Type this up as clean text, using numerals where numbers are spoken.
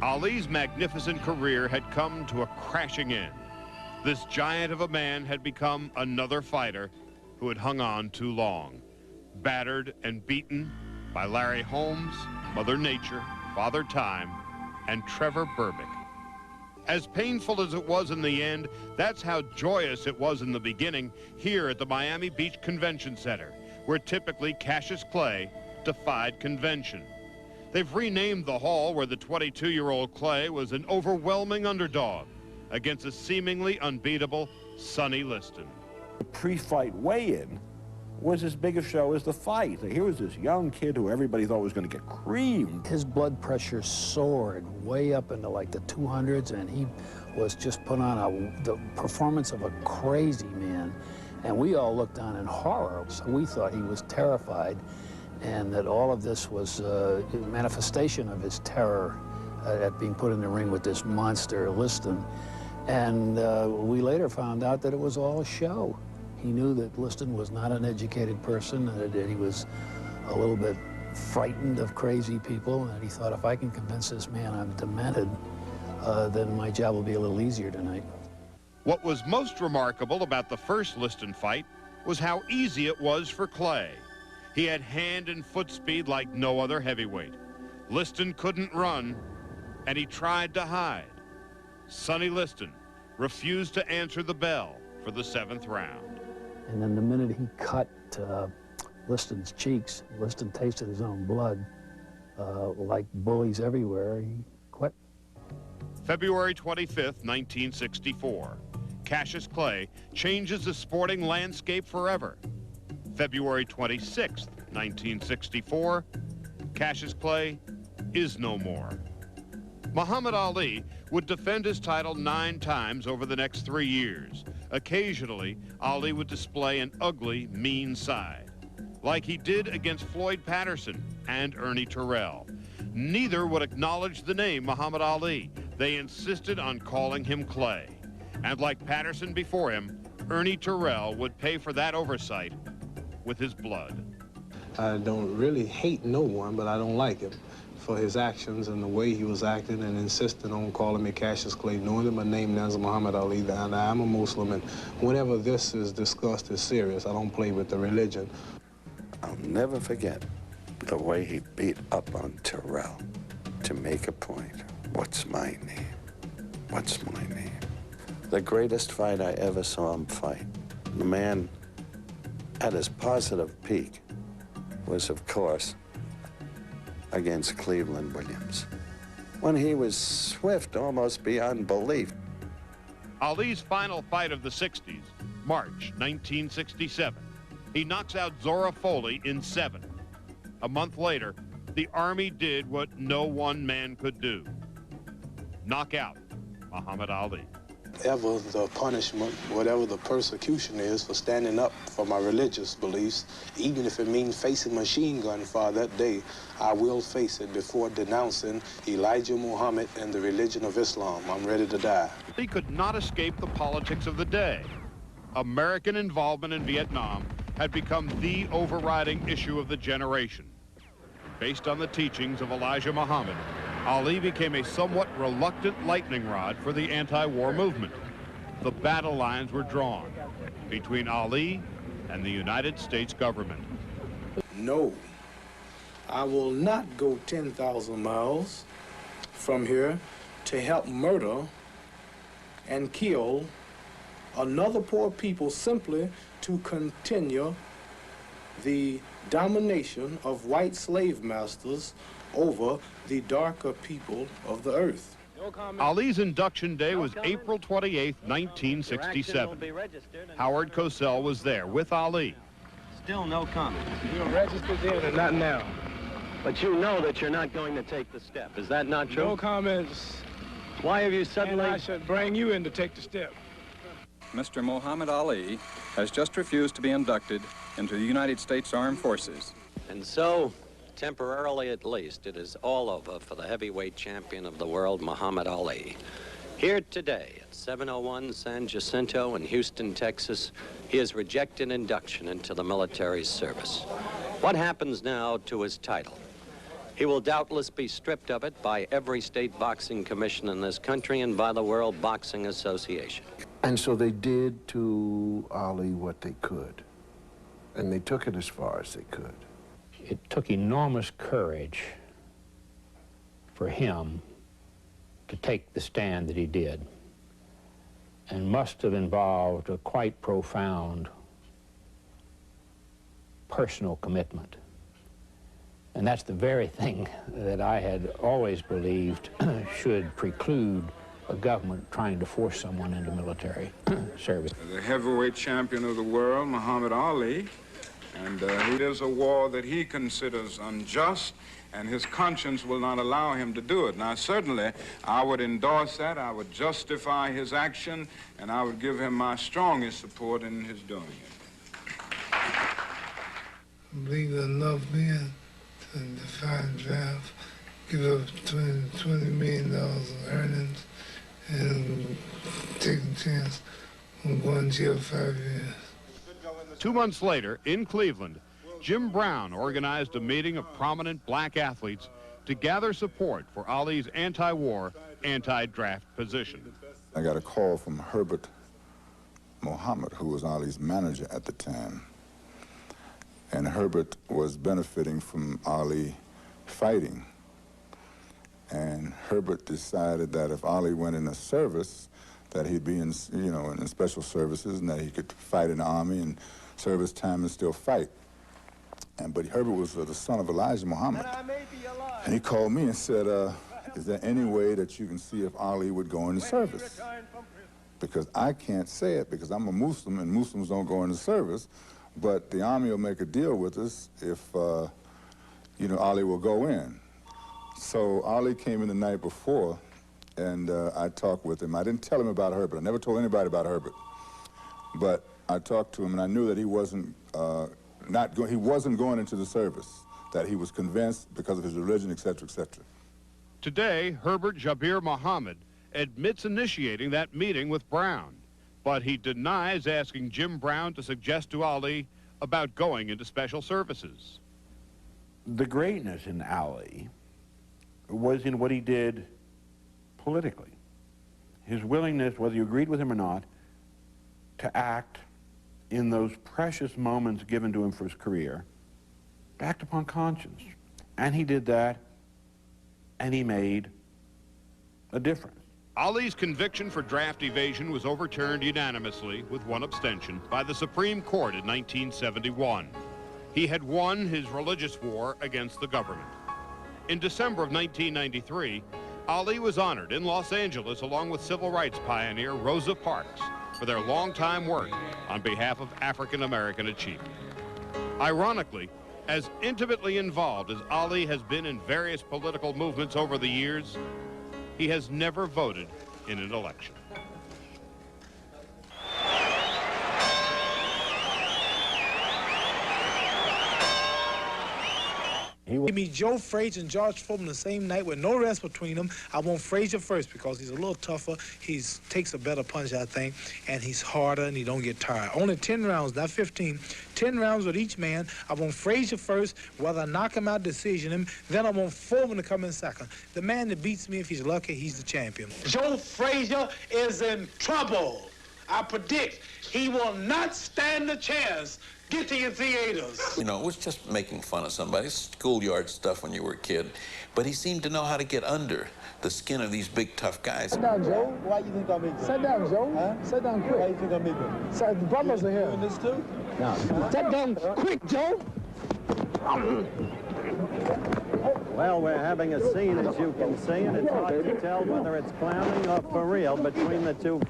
Ali's magnificent career had come to a crashing end. This giant of a man had become another fighter who had hung on too long, battered and beaten by Larry Holmes, Mother Nature, Father Time, and Trevor Berbick. As painful as it was in the end, that's how joyous it was in the beginning here at the Miami Beach Convention Center, where typically Cassius Clay defied convention. They've renamed the hall where the 22-year-old Clay was an overwhelming underdog against a seemingly unbeatable Sonny Liston. The pre-fight weigh-in was as big a show as the fight. Here was this young kid who everybody thought was going to get creamed. His blood pressure soared way up into like the 200s, and he was just put on the performance of a crazy man. And we all looked on in horror. So we thought he was terrified, and that all of this was a manifestation of his terror at being put in the ring with this monster Liston. And we later found out that it was all a show. He knew that Liston was not an educated person, and that he was a little bit frightened of crazy people, and he thought, if I can convince this man I'm demented, then my job will be a little easier tonight. What was most remarkable about the first Liston fight was how easy it was for Clay. He had hand and foot speed like no other heavyweight. Liston couldn't run, and he tried to hide. Sonny Liston refused to answer the bell for the 7th round. And then the minute he cut Liston's cheeks, Liston tasted his own blood. Like bullies everywhere, he quit. February 25th, 1964. Cassius Clay changes the sporting landscape forever. February 26th, 1964. Cassius Clay is no more. Muhammad Ali would defend his title 9 times over the next 3 years. Occasionally, Ali would display an ugly, mean side, like he did against Floyd Patterson and Ernie Terrell. Neither would acknowledge the name Muhammad Ali. They insisted on calling him Clay. And like Patterson before him, Ernie Terrell would pay for that oversight with his blood. I don't really hate no one, but I don't like him for his actions and the way he was acting and insisting on calling me Cassius Clay, knowing that my name now is Muhammad Ali, and I'm a Muslim, and whenever this is discussed as serious, I don't play with the religion. I'll never forget the way he beat up on Terrell to make a point. What's my name? What's my name? The greatest fight I ever saw him fight. The man at his positive peak was, of course, against Cleveland Williams, when he was swift almost beyond belief. Ali's final fight of the 60s, March 1967. He knocks out Zora Foley in 7. A month later, the Army did what no one man could do: knock out Muhammad Ali. Ever the punishment, whatever the persecution is for standing up for my religious beliefs, even if it means facing machine gun fire that day, I will face it before denouncing Elijah Muhammad and the religion of Islam. I'm ready to die. He could not escape the politics of the day. American involvement in Vietnam had become the overriding issue of the generation. Based on the teachings of Elijah Muhammad, Ali became a somewhat reluctant lightning rod for the anti-war movement. The battle lines were drawn between Ali and the United States government. No, I will not go 10,000 miles from here to help murder and kill another poor people simply to continue the domination of white slave masters over the darker people of the earth. Ali's induction day was April 28, 1967. Howard Cosell was there with Ali. Still no comment. You're registered then and not now. But you know that you're not going to take the step. Is that not true? No comments. Why have you suddenly... And I should bring you in to take the step. Mr. Muhammad Ali has just refused to be inducted into the United States Armed Forces. And so, temporarily at least, it is all over for the heavyweight champion of the world, Muhammad Ali. Here today at 701 San Jacinto in Houston, Texas, he has rejected induction into the military service. What happens now to his title? He will doubtless be stripped of it by every state boxing commission in this country and by the World Boxing Association. And so they did to Ali what they could, and they took it as far as they could. It took enormous courage for him to take the stand that he did, and must have involved a quite profound personal commitment. And that's the very thing that I had always believed should preclude a government trying to force someone into military service. The heavyweight champion of the world, Muhammad Ali, and it is a war that he considers unjust, and his conscience will not allow him to do it. Now, certainly, I would endorse that, I would justify his action, and I would give him my strongest support in his doing it. Believe enough men to defy the draft, give up $20 million in earnings, and take a chance on going to jail 5 years. 2 months later, in Cleveland, Jim Brown organized a meeting of prominent black athletes to gather support for Ali's anti-war, anti-draft position. I got a call from Herbert Muhammad, who was Ali's manager at the time. And Herbert was benefiting from Ali fighting. And Herbert decided that if Ali went in the service, that he'd be in, in special services, and that he could fight in the army and serve his time and still fight. But Herbert was the son of Elijah Muhammad. And he called me and said, is there any way that you can see if Ali would go in the service? Because I can't say it because I'm a Muslim and Muslims don't go into service, but the army will make a deal with us if, Ali will go in. So Ali came in the night before, and I talked with him. I didn't tell him about Herbert. I never told anybody about Herbert. But I talked to him, and I knew that he wasn't he wasn't going into the service, that he was convinced because of his religion, et cetera, et cetera. Today, Herbert Jabir Muhammad admits initiating that meeting with Brown, but he denies asking Jim Brown to suggest to Ali about going into special services. The greatness in Ali was in what he did politically. His willingness, whether you agreed with him or not, to act in those precious moments given to him for his career, to act upon conscience. And he did that, and he made a difference. Ali's conviction for draft evasion was overturned unanimously, with one abstention, by the Supreme Court in 1971. He had won his religious war against the government. In December of 1993, Ali was honored in Los Angeles along with civil rights pioneer Rosa Parks for their longtime work on behalf of African-American achievement. Ironically, as intimately involved as Ali has been in various political movements over the years, he has never voted in an election. Give me Joe Frazier and George Foreman the same night with no rest between them. I want Frazier first because he's a little tougher. He takes a better punch, I think, and he's harder and he don't get tired. Only 10 rounds, not 15. 10 rounds with each man. I want Frazier first, whether I knock him out, decision him. Then I want Foreman to come in second. The man that beats me, if he's lucky, he's the champion. Joe Frazier is in trouble. I predict he will not stand a chance getting in theaters. You know, it was just making fun of somebody, schoolyard stuff when you were a kid. But he seemed to know how to get under the skin of these big, tough guys. Sit down, Joe. Why you think I'm Sit down, Joe. Huh? Sit down quick. Why you think I'm Sir, the brothers are here. Doing this too? No. Sit down quick, Joe. Well, we're having a scene, as you can see, and it's hard to tell whether it's clowning or for real between the two.